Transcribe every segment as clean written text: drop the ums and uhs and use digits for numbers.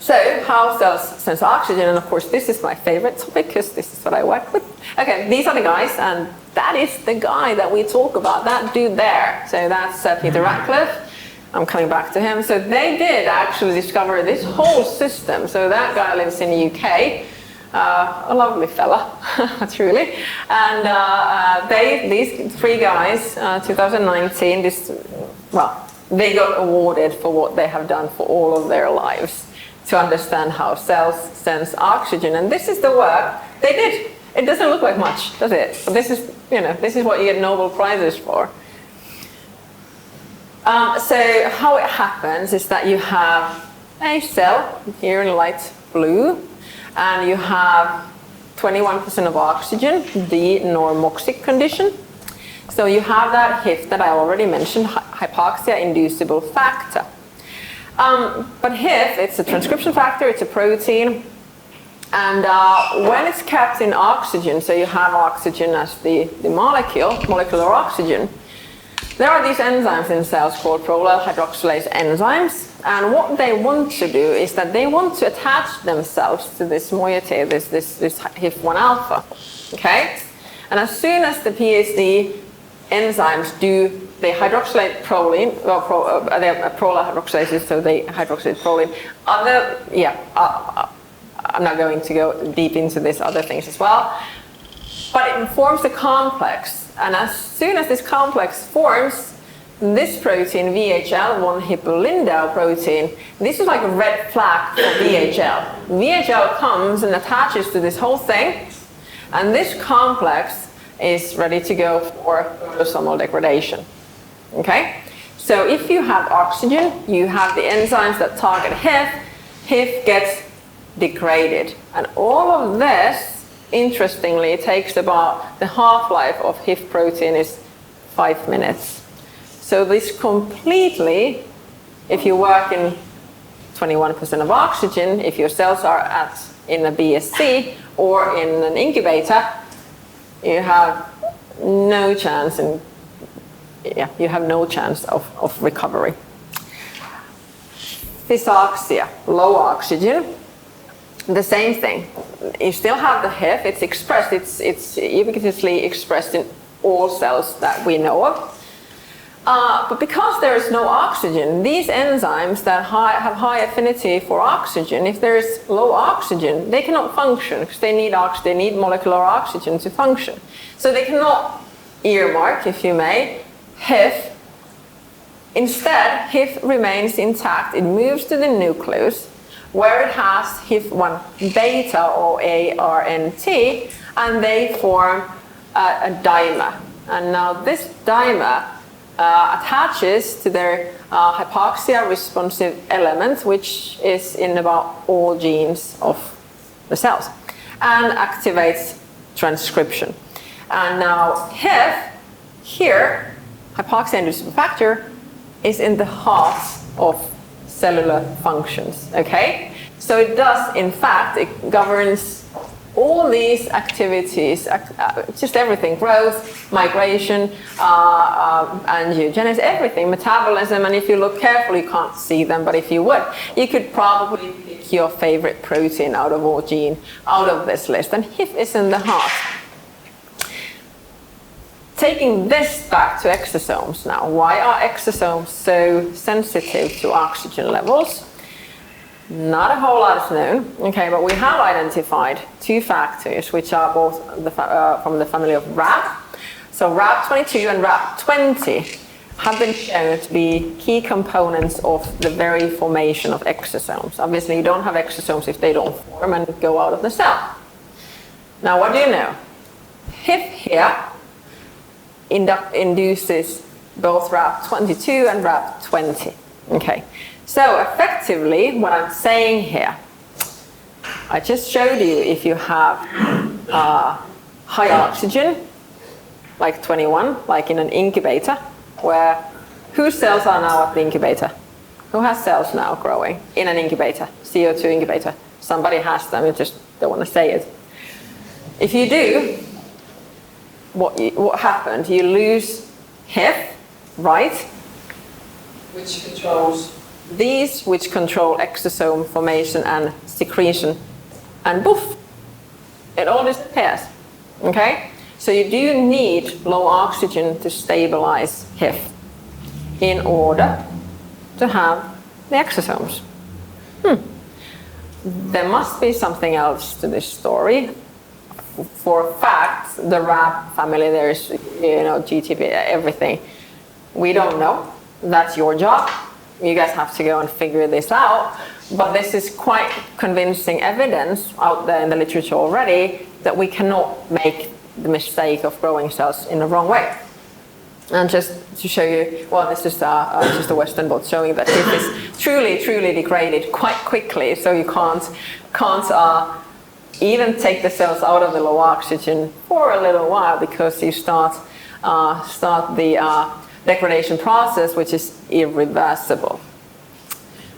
So how cells sense oxygen, and of course this is my favorite topic because this is what I work with. Okay, these are the guys, and that is the guy that we talk about, that dude there. So that's Peter Ratcliffe. I'm coming back to him. So they did actually discover this whole system. So that guy lives in the UK. A lovely fella, truly. And these three guys, 2019, they got awarded for what they have done for all of their lives to understand how cells sense oxygen. And this is the work they did. It doesn't look like much, does it? But this is what you get Nobel Prizes for. So how it happens is that you have a cell here in light blue, and you have 21% of oxygen, the normoxic condition. So you have that HIF that I already mentioned, hypoxia inducible factor. But HIF, it's a transcription factor, it's a protein, and when it's kept in oxygen, so you have oxygen as the molecular oxygen, there are these enzymes in cells called prolyl hydroxylase enzymes, and what they want to do is that they want to attach themselves to this moiety, this HIF1 alpha, okay? And as soon as the PSD enzymes do, they hydroxylate proline, they're prolyl hydroxylases, so they hydroxylate proline. I'm not going to go deep into this, other things as well, but it forms a complex. And as soon as this complex forms, this protein, VHL, 1-hippolindyl protein, this is like a red flag for VHL. VHL comes and attaches to this whole thing, and this complex is ready to go for autosomal degradation. Okay? So if you have oxygen, you have the enzymes that target HIF, HIF gets degraded. And all of this, interestingly, it takes about, the half-life of HIF protein is 5 minutes. So this completely, if you work in 21% of oxygen, if your cells are in a BSC or in an incubator, you have no chance, of recovery. Hypoxia, low oxygen. The same thing. You still have the HIF, it's expressed, it's ubiquitously expressed in all cells that we know of. But because there is no oxygen, these enzymes that have high affinity for oxygen, if there is low oxygen, they cannot function because they need molecular oxygen to function. So they cannot earmark, if you may, HIF. Instead, HIF remains intact. It moves to the nucleus, where it has HIF1 beta or ARNT, and they form a dimer. And now this dimer attaches to their hypoxia responsive element, which is in about all genes of the cells, and activates transcription. And now HIF, here, hypoxia inducible factor, is in the heart of cellular functions, okay? So it does, in fact, it governs all these activities, just everything, growth, migration, angiogenesis, everything, metabolism, and if you look carefully, you can't see them, but if you would, you could probably pick your favorite protein out of all gene, out of this list, and HIF is in the heart. Taking this back to exosomes now, why are exosomes so sensitive to oxygen levels? Not a whole lot is known, okay, but we have identified two factors which are both from the family of RAP. So RAP22 and RAP20 have been shown to be key components of the very formation of exosomes. Obviously, you don't have exosomes if they don't form and go out of the cell. Now, what do you know? HIF here induces both RAP22 and RAP20. Okay, so effectively, what I'm saying here, I just showed you if you have high oxygen, like 21, like in an incubator, where whose cells are now at the incubator? Who has cells now growing in an incubator, CO2 incubator? Somebody has them, you just don't want to say it. If you do, what happened? You lose HIF, right? Which controls these which control exosome formation and secretion, and poof, it all disappears. Okay? So you do need low oxygen to stabilize HIF in order to have the exosomes. There must be something else to this story. For a fact, the RAB family, there's, GTP, everything. We don't know. That's your job. You guys have to go and figure this out. But this is quite convincing evidence out there in the literature already that we cannot make the mistake of growing cells in the wrong way. And just to show you, well, this is just a Western blot showing that HIF is truly degraded quite quickly, so you can't even take the cells out of the low oxygen for a little while, because you start the degradation process, which is irreversible.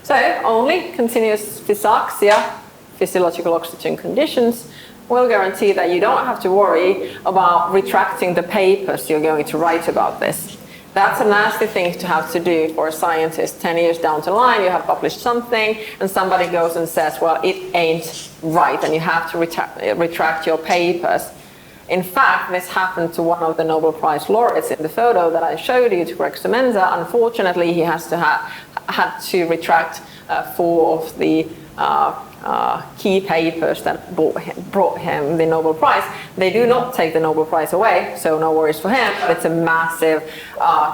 So only continuous hypoxia, physiological oxygen conditions, will guarantee that you don't have to worry about retracting the papers you're going to write about this. That's a nasty thing to have to do for a scientist. 10 years down the line, you have published something, and somebody goes and says, well, it ain't right, and you have to retract your papers. In fact, this happened to one of the Nobel Prize laureates in the photo that I showed you, to Greg Semenza. Unfortunately, he has to had to retract 4 of the key papers that brought him the Nobel Prize. They do not take the Nobel Prize away, so no worries for him, but it's a massive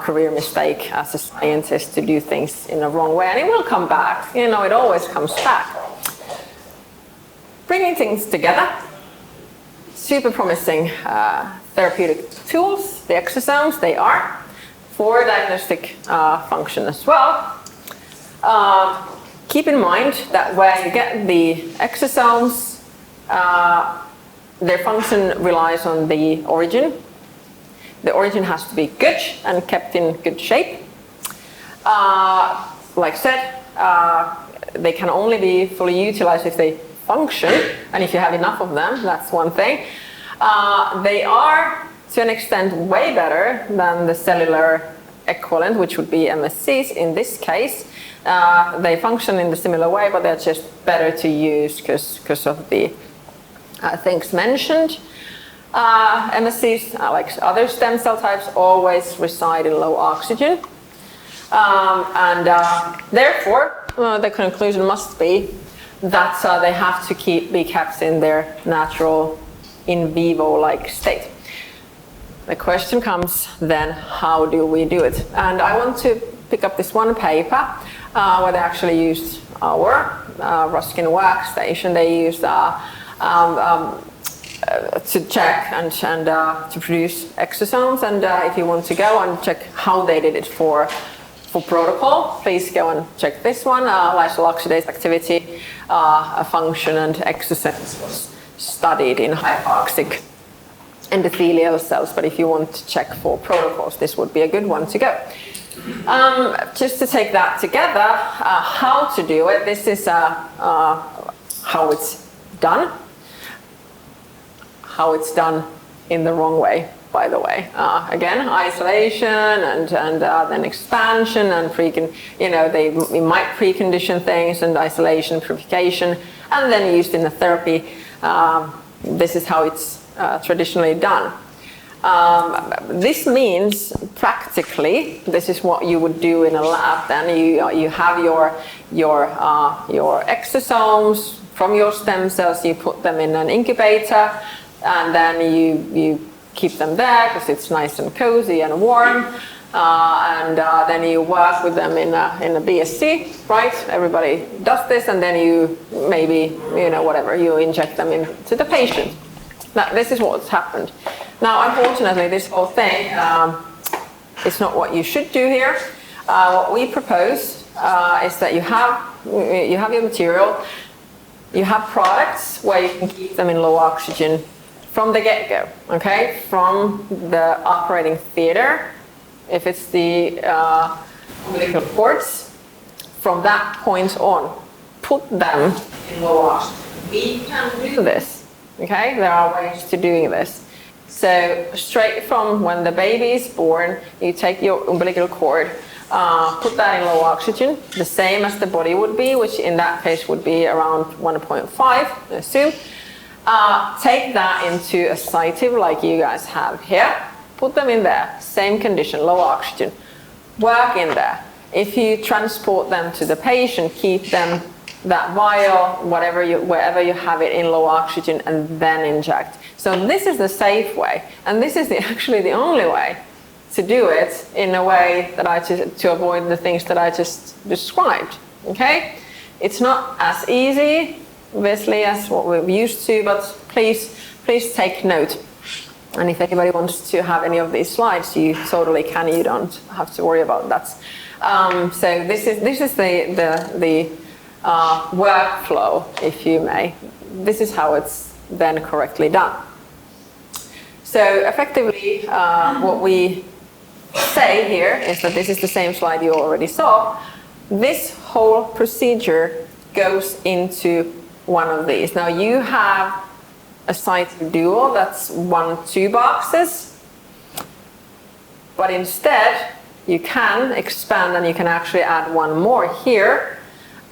career mistake as a scientist to do things in the wrong way, and it will come back. It always comes back. Bringing things together, super promising therapeutic tools, the exosomes, they are, for diagnostic function as well. Keep in mind that where you get the exosomes, their function relies on the origin. The origin has to be good and kept in good shape. Like I said, they can only be fully utilized if they function, and if you have enough of them, that's one thing. They are, to an extent, way better than the cellular equivalent, which would be MSCs in this case. They function in a similar way, but they're just better to use because of the things mentioned. MSCs, like other stem cell types, always reside in low oxygen. Therefore, the conclusion must be that they have to be kept in their natural in vivo-like state. The question comes then, how do we do it? And I want to pick up this one paper where they actually used our Ruskinn workstation. They used to check and to produce exosomes. And if you want to go and check how they did it for protocol, please go and check this one. Lysyl oxidase activity, function, and exosomes was studied in hypoxic endothelial cells. But if you want to check for protocols, this would be a good one to go. Just to take that together, how to do it. This is how it's done. How it's done in the wrong way, by the way. Again, isolation and then expansion and they might precondition things, and isolation, purification, and then used in the therapy. This is how it's traditionally done. This means practically, this is what you would do in a lab. Then you have your exosomes from your stem cells. You put them in an incubator, and then you keep them there because it's nice and cozy and warm. Then you work with them in a BSC, right? Everybody does this, and then you maybe whatever, you inject them into the patient. Now, this is what's happened. Now, unfortunately, this whole thing is not what you should do here. What we propose is that you have your material, you have products where you can keep them in low oxygen from the get-go, okay? From the operating theater, if it's the umbilical cords, from that point on, put them in low oxygen. We can do this. Okay, there are ways to doing this. So straight from when the baby is born, you take your umbilical cord, put that in low oxygen, the same as the body would be, which in that case would be around 1.5, I assume. Take that into a ascites like you guys have here. Put them in there, same condition, low oxygen. Work in there. If you transport them to the patient, keep them that vial, wherever you have it, in low oxygen, and then inject. So this is the safe way, and this is actually the only way to do it in a way that to avoid the things that I just described. Okay, it's not as easy, obviously, as what we're used to, but please take note. And if anybody wants to have any of these slides, you totally can. You don't have to worry about that. So this is the workflow, if you may. This is how it's then correctly done. So effectively, what we say here is that this is the same slide you already saw. This whole procedure goes into one of these. Now you have a site dual that's 1-2 boxes, but instead you can expand and you can actually add one more here.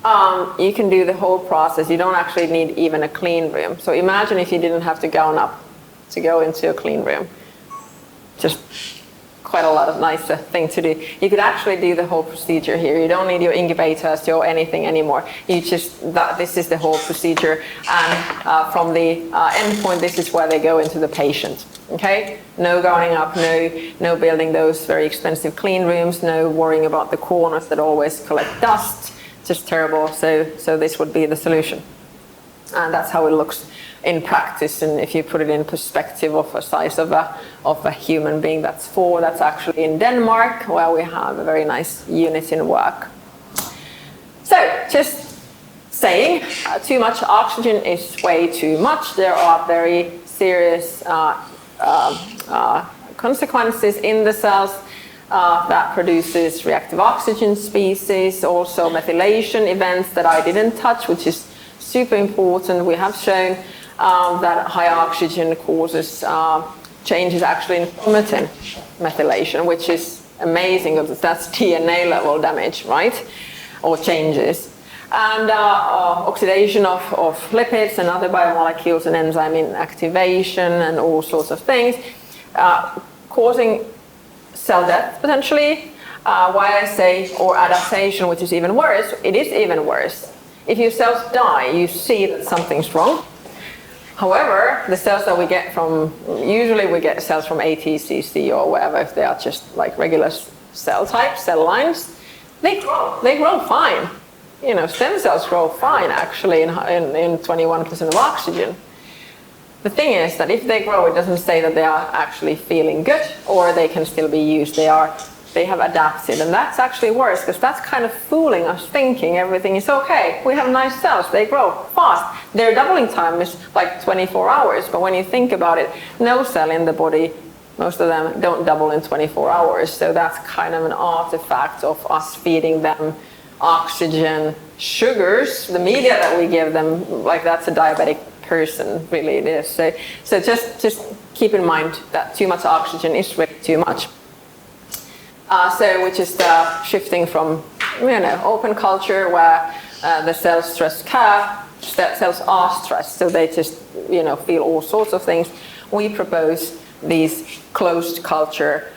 You can do the whole process. You don't actually need even a clean room. So imagine if you didn't have to gown up to go into a clean room. Just quite a lot of nicer thing to do. You could actually do the whole procedure here. You don't need your incubators or anything anymore. You just, this is the whole procedure, and from the end point, this is where they go into the patient. Okay, no gowning up, no building those very expensive clean rooms, no worrying about the corners that always collect dust. Just terrible. So this would be the solution, and that's how it looks in practice. And if you put it in perspective of a size of a human being, that's actually in Denmark, where we have a very nice unit in work. So just saying, too much oxygen is way too much. There are very serious consequences in the cells. That produces reactive oxygen species, also methylation events that I didn't touch, which is super important. We have shown that high oxygen causes changes actually in chromatin methylation, which is amazing because that's DNA level damage, right? Or changes. And oxidation of lipids and other biomolecules and enzyme inactivation and all sorts of things, causing cell death potentially. Why I say, or adaptation, which is even worse. It is even worse. If your cells die, you see that something's wrong. However, the cells that we get usually we get cells from ATCC or whatever, if they are just like regular cell types, cell lines, they grow fine. You know, stem cells grow fine actually in 21% of oxygen. The thing is that if they grow, it doesn't say that they are actually feeling good or they can still be used. They have adapted, and that's actually worse because that's kind of fooling us, thinking everything is okay. We have nice cells, they grow fast. Their doubling time is like 24 hours, but when you think about it, no cell in the body, most of them don't double in 24 hours. So that's kind of an artifact of us feeding them oxygen, sugars, the media that we give them, like that's a diabetic person, really it is. So just keep in mind that too much oxygen is really too much. Which is the shifting from, open culture where the cell stress curve, cells are stressed, so they just, feel all sorts of things. We propose these closed culture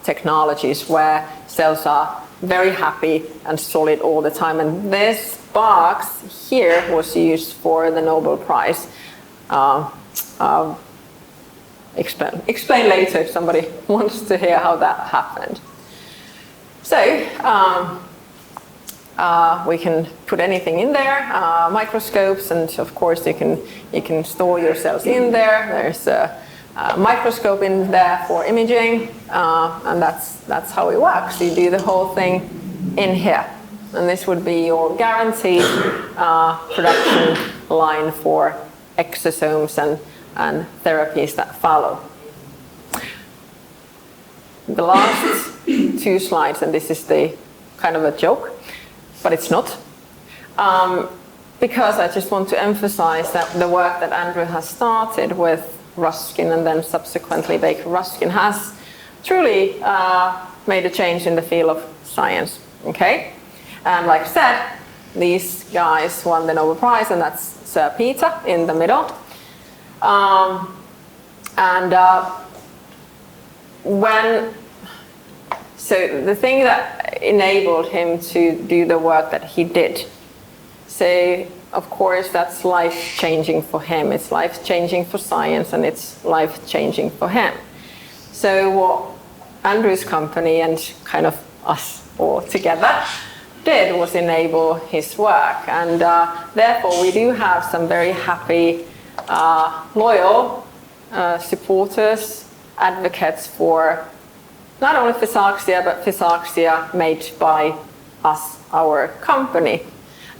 technologies where cells are very happy and solid all the time. And this box here was used for the Nobel Prize. Explain later if somebody wants to hear how that happened. So we can put anything in there, microscopes, and of course you can store your cells in there. There's a microscope in there for imaging, and that's how it works. You do the whole thing in here, and this would be your guaranteed production line for exosomes and therapies that follow. The last two slides, and this is the kind of a joke, but it's not, because I just want to emphasize that the work that Andrew has started with Ruskinn and then subsequently Baker Ruskinn has truly made a change in the field of science. Okay, and like I said, these guys won the Nobel Prize, and that's Sir Peter in the middle. So the thing that enabled him to do the work that he did, so of course that's life-changing for him, it's life-changing for science, and it's life-changing for him. So what Andrew's company and kind of us all together did was enable his work, and therefore we do have some very happy, loyal supporters, advocates for not only Hypoxia, but Hypoxia made by us, our company.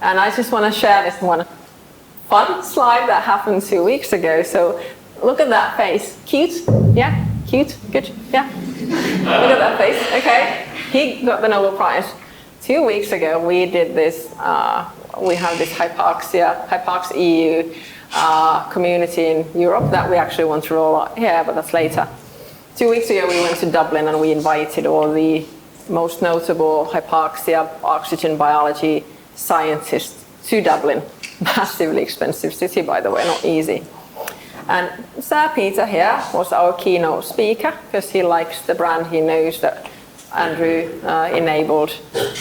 And I just want to share this one fun slide that happened 2 weeks ago. So look at that face. Cute? Yeah? Cute? Good? Yeah? Look at that face. Okay. He got the Nobel Prize. 2 weeks ago, we did this, we have this Hypoxia EU community in Europe that we actually want to roll out here, but that's later. 2 weeks ago, we went to Dublin and we invited all the most notable hypoxia oxygen biology scientists to Dublin. Massively expensive city, by the way, not easy. And Sir Peter here was our keynote speaker because he likes the brand. He knows that Andrew enabled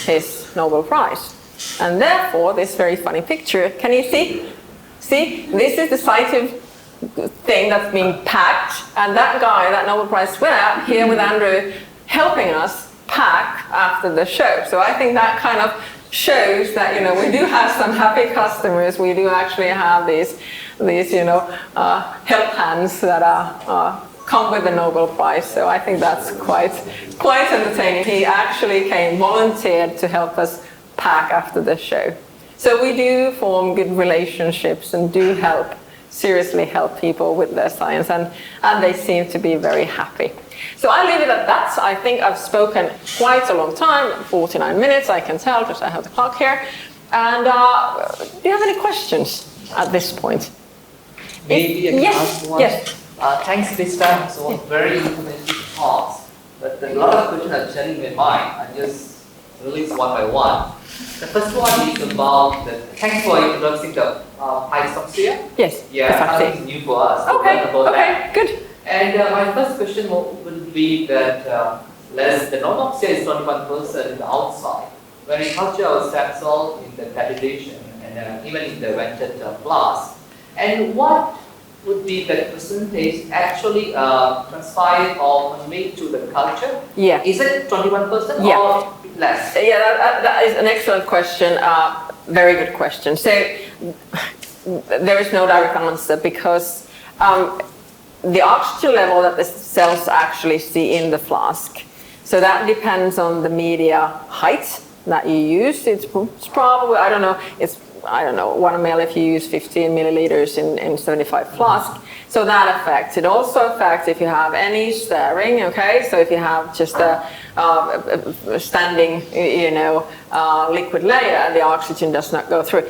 his Nobel Prize. And therefore, this very funny picture, can you see? See, this is the scientific thing that's being packed, and that guy, that Nobel Prize winner, here with Andrew, helping us pack after the show. So I think that kind of shows that, you know, we do have some happy customers. We do actually have these you know, help hands that come with the Nobel Prize. So I think that's quite entertaining. He actually volunteered to help us pack after the show. So we do form good relationships and do seriously help people with their science, and they seem to be very happy. So I leave it at that. I think I've spoken quite a long time, 49 minutes, I can tell because I have the clock here. And do you have any questions at this point? Maybe I can ask one. Yes. Thanks this time, so very informative talks. But a lot of questions are turning in my mind. I just release one by one. The first one is about thanks for introducing the hypoxia. Yes. Yeah, it's new for us. Okay, good. And my first question would be that the normoxia is 21% in the outside. When we culture our stem cell in the validation and even in the vented flask, and what would be the percentage actually transpired or conveyed to the culture? Yeah. Is it 21% yeah. or less? Yeah, that is an excellent question. Very good question. So there is no direct answer because the oxygen level that the cells actually see in the flask, so that depends on the media height that you use. It's probably, I don't know, 1 ml if you use 15 milliliters in 75 flask. So that affects. It also affects if you have any stirring, okay? So if you have just a standing, liquid layer, the oxygen does not go through.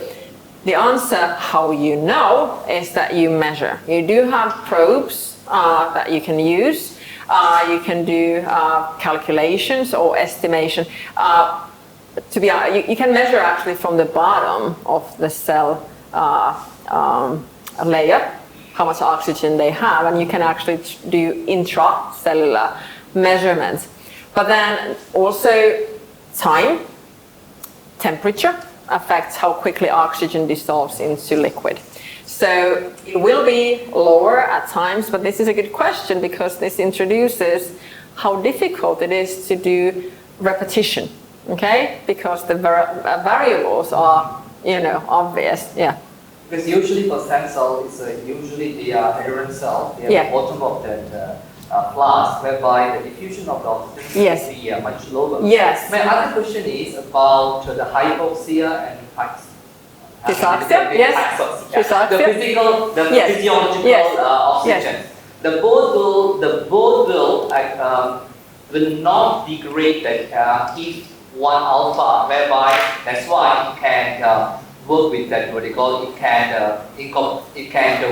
The answer, how you know, is that you measure. You do have probes that you can use. You can do calculations or estimation. You can measure actually from the bottom of the cell layer how much oxygen they have, and you can actually do intracellular measurements. But then also time, temperature affects how quickly oxygen dissolves into liquid. So it will be lower at times, but this is a good question because this introduces how difficult it is to do repetition. Okay, because the variables are, obvious. Yeah. Because usually for stem cell, it's usually the adherent cell, the bottom of that flask, whereby the diffusion of the oxygen will be much lower. Yes. My other question is about the hypoxia and hypoxia. Yes. Hypoxia. The physiological oxygen. Yes. The both will not degrade if 1 alpha, whereby that's why you can work with that what they call it can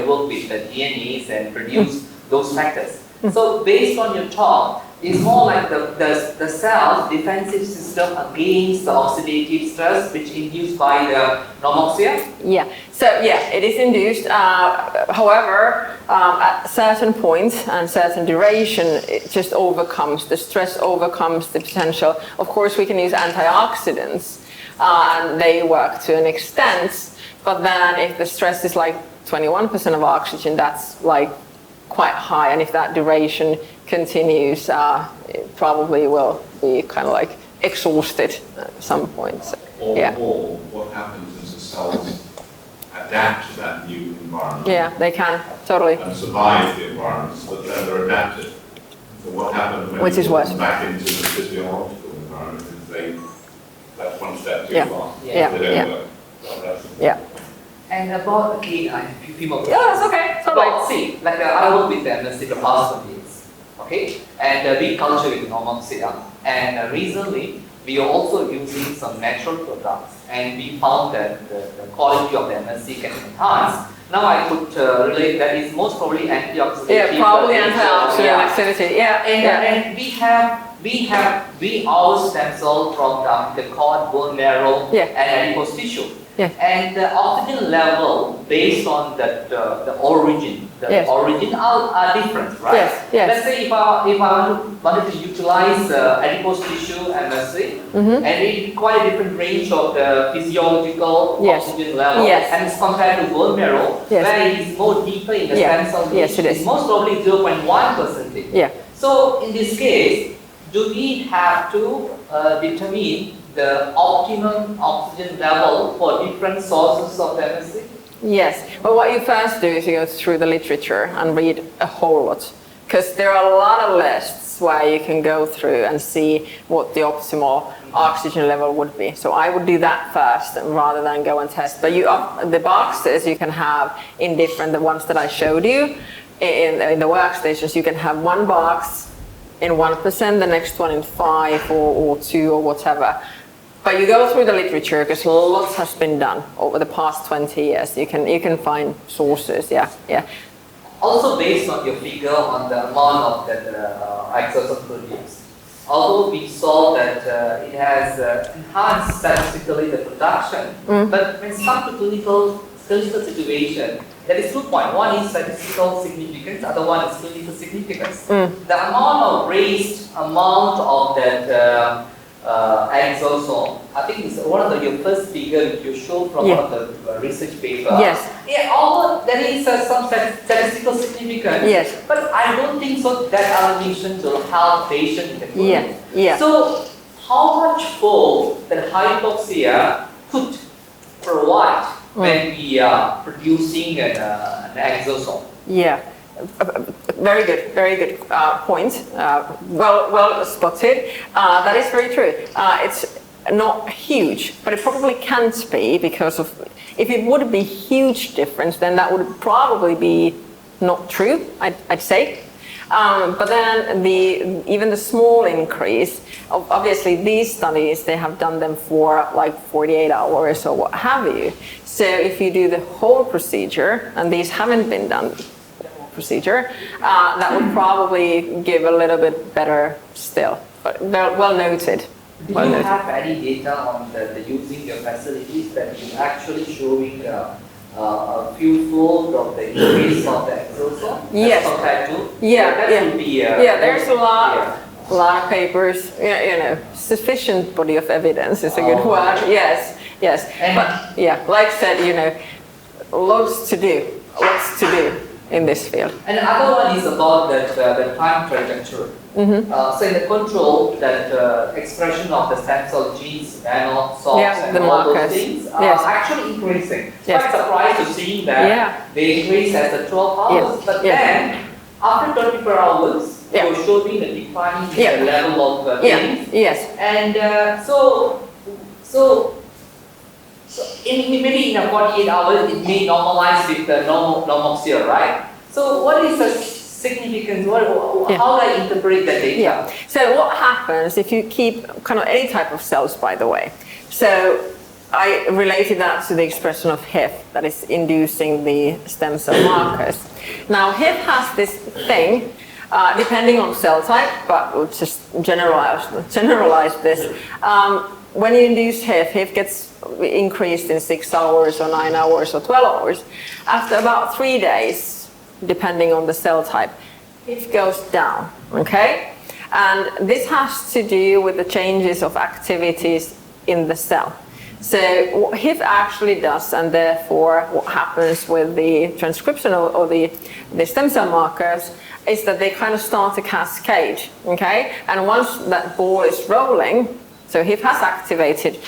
work with the DNAs and produce those factors. So based on your talk, it's more like the cell's defensive system against the oxidative stress which induced by the normoxia. Yeah. So yeah, it is induced. However, at certain points and certain duration, it just overcomes the stress, overcomes the potential. Of course, we can use antioxidants, and they work to an extent. But then, if the stress is like 21% of oxygen, that's like quite high, and if that duration continues, it probably will be kind of like exhausted at some point. So, Or yeah. what happens is the cells adapt to that new environment. Yeah, they can, totally. And survive the environments, but then they're adapted. So what happens when Which you is put worse. them back into the physiological environment is that's one step too Yeah. far. Yeah. They don't Yeah. work. That's- Yeah. And about, again, I have a few more questions. Yeah, that's okay. Totally. About, see, like I work with them for the past 1 years, okay? And we culture with normoxia. And recently, we are also using some natural products, and we found that the quality of the MSC can enhance. Now I could relate that is most probably antioxidant. Yeah, probably antioxidant Yeah. activity. Yeah. And we our stem cell from the cord, bone marrow, Yeah. and adipose tissue. Yeah. And the oxygen level based on the origin, Yes. origin are different, right? Yes, yes. Let's say if I wanted to utilize adipose tissue MSC, and it require a different range of the physiological Yes. oxygen level, Yes. and it's compared to bone marrow, Yes. where it is more deeper in the Yeah. stem cell. Yes, it is. It's most probably 0.1%. Yeah. So in this case, do we have to determine the optimum oxygen level for different sources of the MSC? Yes. Well, what you first do is you go through the literature and read a whole lot, because there are a lot of lists where you can go through and see what the optimal oxygen level would be. So I would do that first rather than go and test. But the boxes you can have in different, the ones that I showed you in the workstations, you can have one box in 1%, the next one in 5 or 2 or whatever. But you go through the literature, because lots has been done over the past 20 years. You can find sources, yeah. Also based on your figure on the amount of that exosome produced. Although we saw that it has enhanced statistically the production, but when it comes to clinical situation, there is 2 points. One is statistical significance, other one is clinical significance. The amount of that exosome, I think it's one of your first figure you showed from one of the research paper. Yes. Yeah, although there is some statistical significance, Yes. but I don't think so that elevation will help patient in the clinic. Yeah. So how much for the hypoxia could provide when we are producing an exosome? Yeah. Very good point. Well spotted. That is very true. It's not huge, but it probably can't be, because of, if it would be huge difference, then that would probably be not true, I'd say. But then even the small increase, obviously these studies, they have done them for like 48 hours or what have you. So if you do the whole procedure, and these haven't been done, procedure, that would probably give a little bit better still, but well noted. Do you have any data on the using your facilities that you actually showing a few fold of the increase of the exosome? Yes. Compared to? That would be there's a lot of papers, sufficient body of evidence is a good word. Yes. And but like I said, lots to do in this field. And the other one is about the time trajectory. So in the control, that expression of the stem cell genes, salts, and the all markers. those things are Yes. actually increasing. Yes. Quite surprised to see that they increase as the 12 hours. But then, after 24 hours, you're showing a decline in the level of things. Yes. And maybe in 48 hours, it may normalize with the normoxia, right? So what is the significance? How do I interpret that data? Yeah. So what happens if you keep kind of any type of cells, by the way? So I related that to the expression of HIF that is inducing the stem cell markers. Now HIF has this thing, depending on cell type, but we'll just generalize this. When you induce HIF gets increased in 6 hours or 9 hours or 12 hours. After about 3 days, depending on the cell type, HIF goes down, okay? And this has to do with the changes of activities in the cell. So what HIF actually does, and therefore what happens with the transcription or the stem cell markers, is that they kind of start to cascade, okay? And once that ball is rolling, so HIF has activated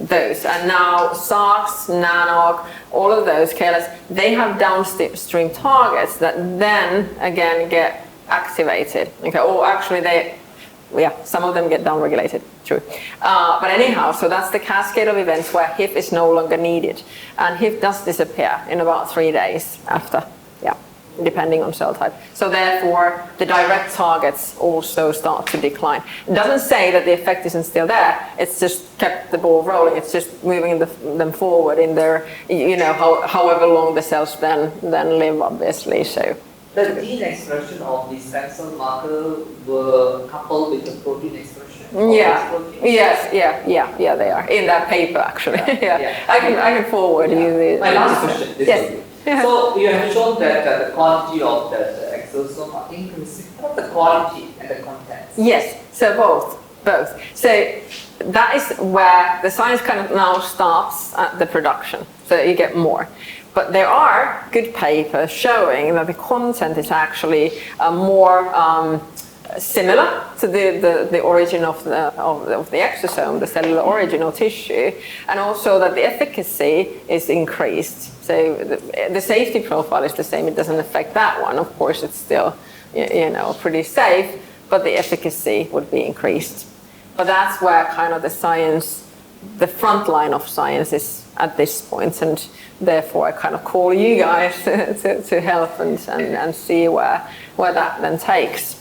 those, and now SARCs, NANOG, all of those KLS, they have downstream targets that then again get activated, okay? Or actually some of them get downregulated, true. But anyhow, so that's the cascade of events where HIF is no longer needed. And HIF does disappear in about 3 days after, depending on cell type. So therefore, the direct targets also start to decline. It doesn't say that the effect isn't still there, it's just kept the ball rolling, it's just moving them forward in their, however long the cells then live, obviously, so. The gene expression of the stem cell marker were coupled with the protein expression. Yes, they are in that paper actually. I can forward you the. My last question. Yes. So you have shown that the quantity of the exosome are increasing. What the quality and the contents? Yes. So both. So that is where the science kind of now stops at the production. So you get more. But there are good papers showing that the content is actually more similar to the origin of the exosome, the cellular origin of tissue, and also that the efficacy is increased. So the safety profile is the same; it doesn't affect that one. Of course, it's still pretty safe, but the efficacy would be increased. But that's where kind of the science, the front line of science is at this point, and therefore I kind of call you guys to help and see where that then takes.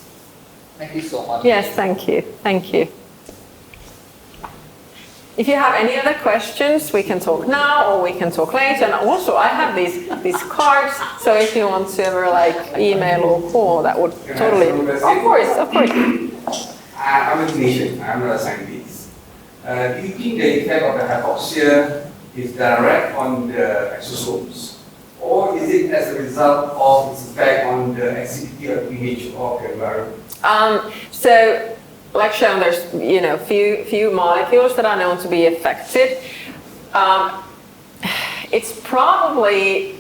Thank you so much. Yes, thank you. If you have any other questions, we can talk now or we can talk later. And also, I have these cards, so if you want to ever email or call, that would totally. Of course. I'm a clinician. I'm not a scientist. Do you think the effect of the hypoxia is direct on the exosomes, or is it as a result of its effect on the activity or pH of the environment? So, like shown, there's few molecules that are known to be affected. It's probably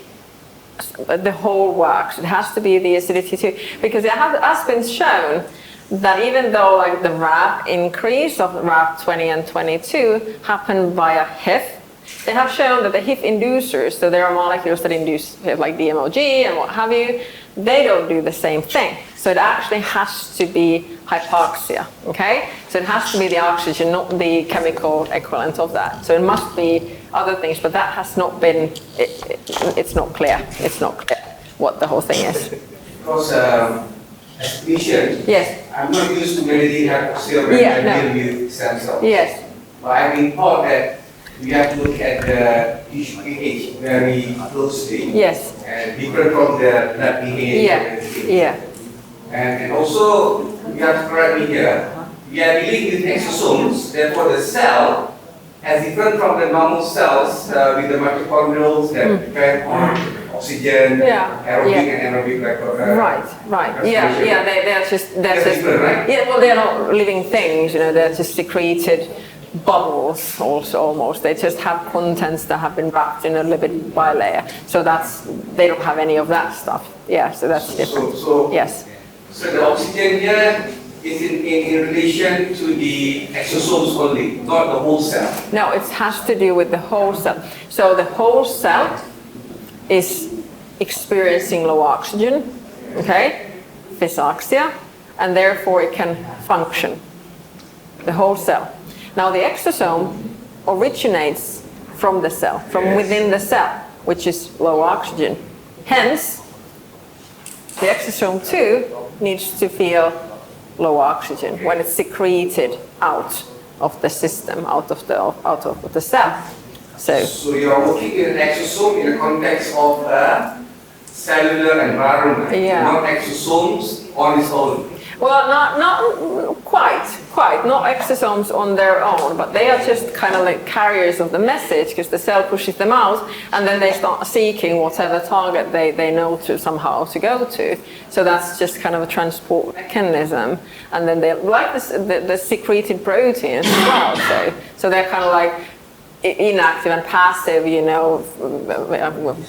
the whole works. It has to be the acidity too, because it has been shown that even though the RAP increase of RAP 20 and 22 happened via HIF, they have shown that the HIF inducers, so there are molecules that induce HIF like DMOG and what have you, they don't do the same thing. So it actually has to be hypoxia, okay? So it has to be the oxygen, not the chemical equivalent of that. So it must be other things, but that has not been, it's not clear. It's not clear what the whole thing is. Because as a clinician, yes. I'm not used to managing hypoxia when I deal with stem cells. Yes. But I've been taught that we have to look at the tissue pH very closely. Yes. And different from the blood pH. Yeah. And also, you have to correct me here, we are dealing with exosomes, therefore the cell, as different from the normal cells with the mitochondrials that depend on oxygen, aerobic and anaerobic right. Yeah, they're just different, right? Yeah, well, they're not living things, they're just secreted bubbles also almost. They just have contents that have been wrapped in a lipid bilayer. So they don't have any of that stuff. Yeah, so that's different. Yes. So the oxygen here is in relation to the exosomes only, not the whole cell. No, it has to do with the whole cell. So the whole cell is experiencing low oxygen, okay, hypoxia, and therefore it can function. The whole cell. Now the exosome originates from the cell, from within the cell, which is low oxygen. Hence, the exosome too needs to feel low oxygen when it's secreted out of the system, out of the cell. So you are working in an exosome in the context of a cellular environment, not exosomes on its own. Well, not quite, not exosomes on their own, but they are just kind of like carriers of the message, because the cell pushes them out, and then they start seeking whatever target they know to somehow to go to. So that's just kind of a transport mechanism, and then they like the secreted proteins as well. So they're kind of like inactive and passive, you know,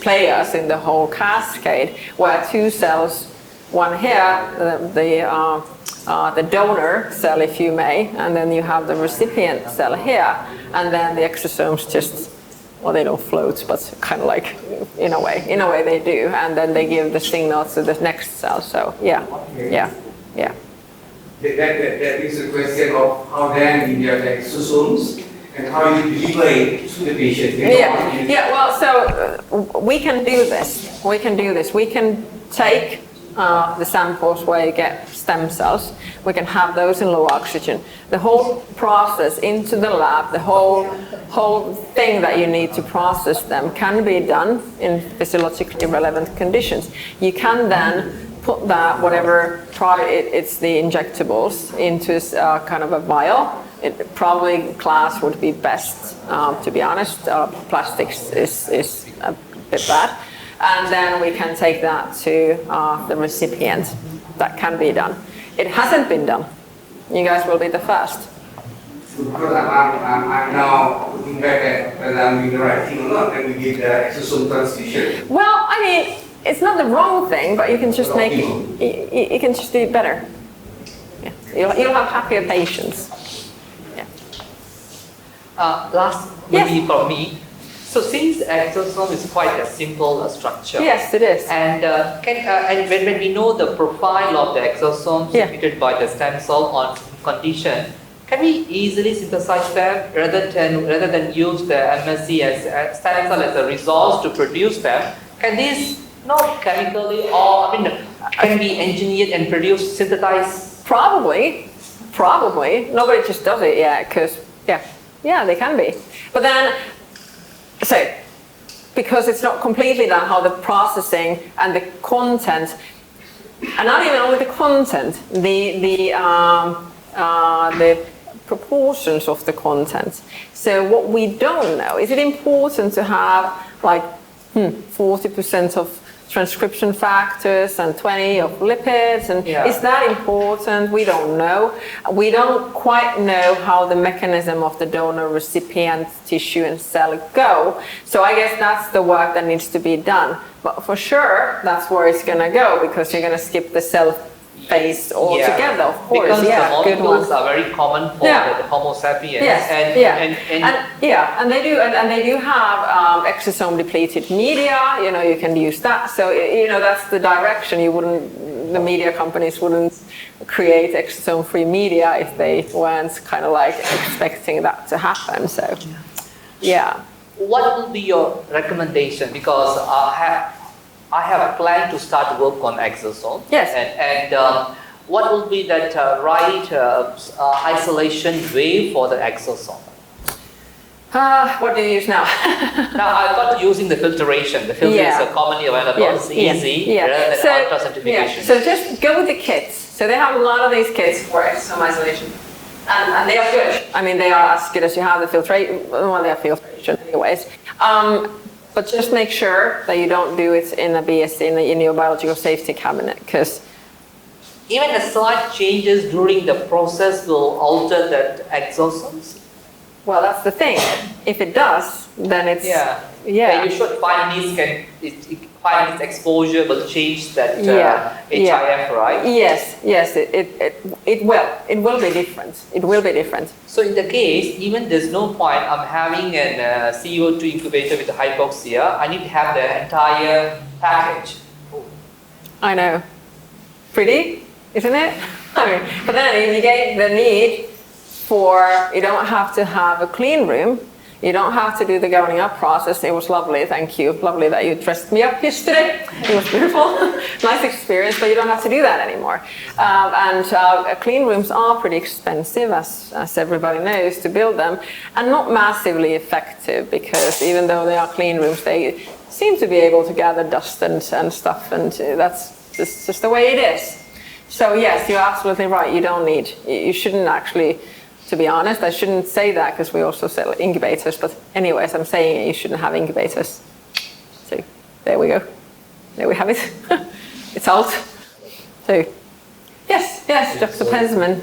players in the whole cascade, where two cells, one here, the donor cell, if you may, and then you have the recipient cell here, and then the exosomes just, well, they don't float, but kind of like, in a way they do, and then they give the signal to the next cell. So yeah. That is a question of how then you have the exosomes and how you deliver it to the patient. Well, so we can do this. We can take the samples where you get stem cells. We can have those in low oxygen. The whole process into the lab, the whole thing that you need to process them can be done in physiologically relevant conditions. You can then put that, whatever product it's the injectables, into kind of a vial. Probably glass would be best, to be honest. Plastics is a bit bad. And then we can take that to the recipient. That can be done. It hasn't been done. You guys will be the first. Because I'm now looking back at whether I'm doing the right thing or not, and we give the exosome transfusion. Well, I mean, it's not the wrong thing, but you can just make it. You can just do it better. Yeah. You'll have happier patients. Yeah. Last, maybe for me. So since exosome is quite a simple structure. Yes, it is. And and when we know the profile of the exosome secreted by the stem cell on condition, can we easily synthesize them rather than use the MSC as stem cell as a resource to produce them? Can these not chemically, or can be engineered and synthesized? Probably. Nobody just does it yet, because they can be. But then. So, because it's not completely done, how the processing and the content, and not even only the content, the proportions of the content. So what we don't know, is it important to have like 40% of transcription factors and 20 of lipids, and is that important? We don't know. We don't quite know how the mechanism of the donor recipient tissue and cell go. So I guess that's the work that needs to be done. But for sure, that's where it's going to go, because you're going to skip the cell phase altogether, of course. Because the molecules are very common for the Homo sapiens. And they do have exosome depleted media. You can use that. So that's the direction. The media companies wouldn't create exosome-free media if they weren't kind of like expecting that to happen. So, What would be your recommendation? Because I have planned to start work on exosome. Yes. And what will be that right isolation way for the exosome? What do you use now? Now I've got using the filtration. The filters are commonly available. It's easy rather than ultra-centrifugation. So just go with the kits. So they have a lot of these kits for exosome isolation. And they are good. I mean, they are as good as you have the filtration. Well, they are filtration anyways. But just make sure that you don't do it in a BSC, in your biological safety cabinet, because even the slight changes during the process will alter that exosomes. Well, that's the thing. If it does, then it's You should find this exposure will change that HIF, right? Yes, it will. It will be different. It will be different. So in the case, even there's no point I'm having a CO2 incubator with a hypoxia, I need to have the entire package. I know. Pretty, isn't it? But then you get the need for, you don't have to have a clean room. You don't have to do the governing up process. It was lovely, thank you. Lovely that you dressed me up yesterday. It was beautiful, nice experience, but you don't have to do that anymore. Clean rooms are pretty expensive, as everybody knows, to build them, and not massively effective, because even though they are clean rooms, they seem to be able to gather dust and stuff, and that's just the way it is. So yes, you're absolutely right. You shouldn't actually, to be honest, I shouldn't say that because we also sell incubators, but anyways, I'm saying you shouldn't have incubators. So there we go. There we have it. It's out. So yes, Dr. Pensman.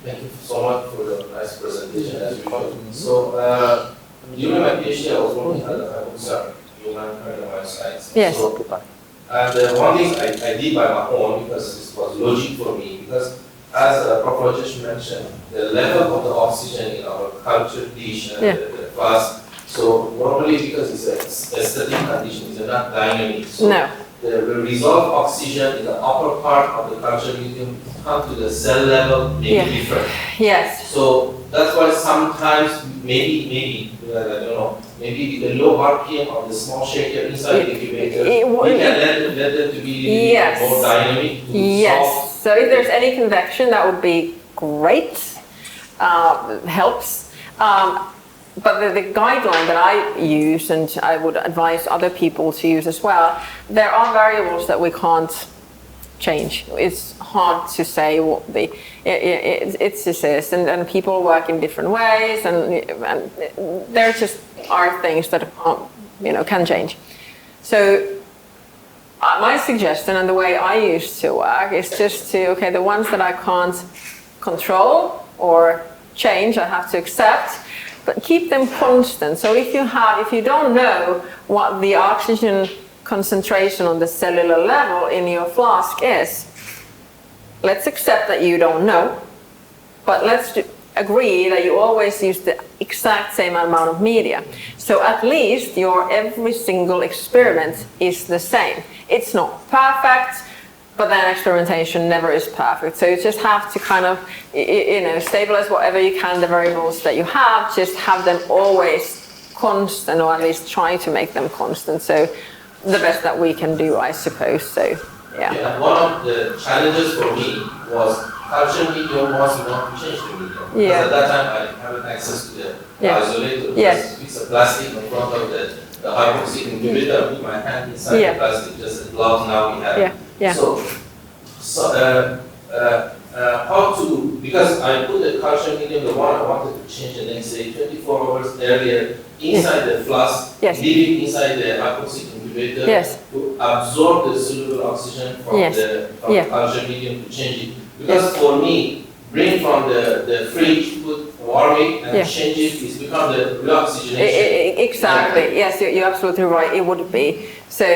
Thank you so much for the nice presentation as usual. So during my PhD, I was working at Hypoxic human science. Yes. So, and one thing I did by my own, because this was logic for me, because as Prof. just mentioned, the level of the oxygen in our culture dish and the flask, so normally because it's an aesthetic condition, it's not dynamic. So No. The resolved oxygen in the upper part of the culture medium come to the cell level may be different. Yes. So that's why sometimes maybe I don't know, maybe with the low RPM of the small shaker inside the incubator, we can let them to be more dynamic to solve. So if there's any convection, that would be great. Helps. But the guideline that I use, and I would advise other people to use as well, there are variables that we can't change. It's hard to say what it just is, and people work in different ways, and there just are things that can change. So my suggestion and the way I used to work is just to, the ones that I can't control or change, I have to accept, but keep them constant. So if you don't know what the oxygen concentration on the cellular level in your flask is, let's accept that you don't know, but let's agree that you always use the exact same amount of media. So at least your every single experiment is the same. It's not perfect, but then experimentation never is perfect. So you just have to kind of, stabilize whatever you can, the variables that you have, just have them always constant, or at least try to make them constant. So the best that we can do, I suppose. So, yeah. One of the challenges for me was culture medium was not to change the medium. Because at that time I haven't access to the isolator. Yes. It's a plastic in front of the hypoxic incubator. I put my hand inside the plastic, just a glove now we have. So how to, because I put the culture medium, the one I wanted to change the next day, 24 hours earlier, inside the flask, leaving inside the hypoxic incubator to absorb the soluble oxygen from the culture medium to change it. Because for me, bring from the fridge, put warm it and change it, it's become the reoxygenation. Exactly, yes, you're absolutely right, it would be. So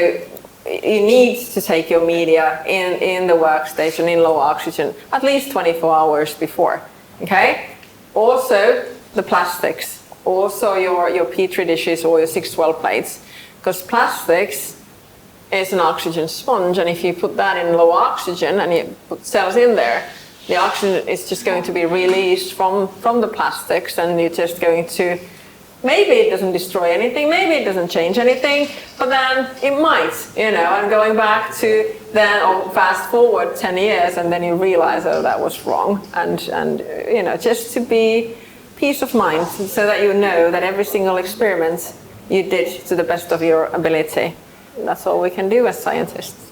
you need to take your media in the workstation in low oxygen at least 24 hours before, okay? Also the plastics, also your petri dishes or your 612 plates, because plastics is an oxygen sponge, and if you put that in low oxygen and you put cells in there, the oxygen is just going to be released from the plastics, and you're just going to, maybe it doesn't destroy anything, maybe it doesn't change anything, but then it might, and going back to then, or fast forward 10 years, and then you realize, oh, that was wrong, and just to be peace of mind, so that you know that every single experiment you did to the best of your ability. That's all we can do as scientists.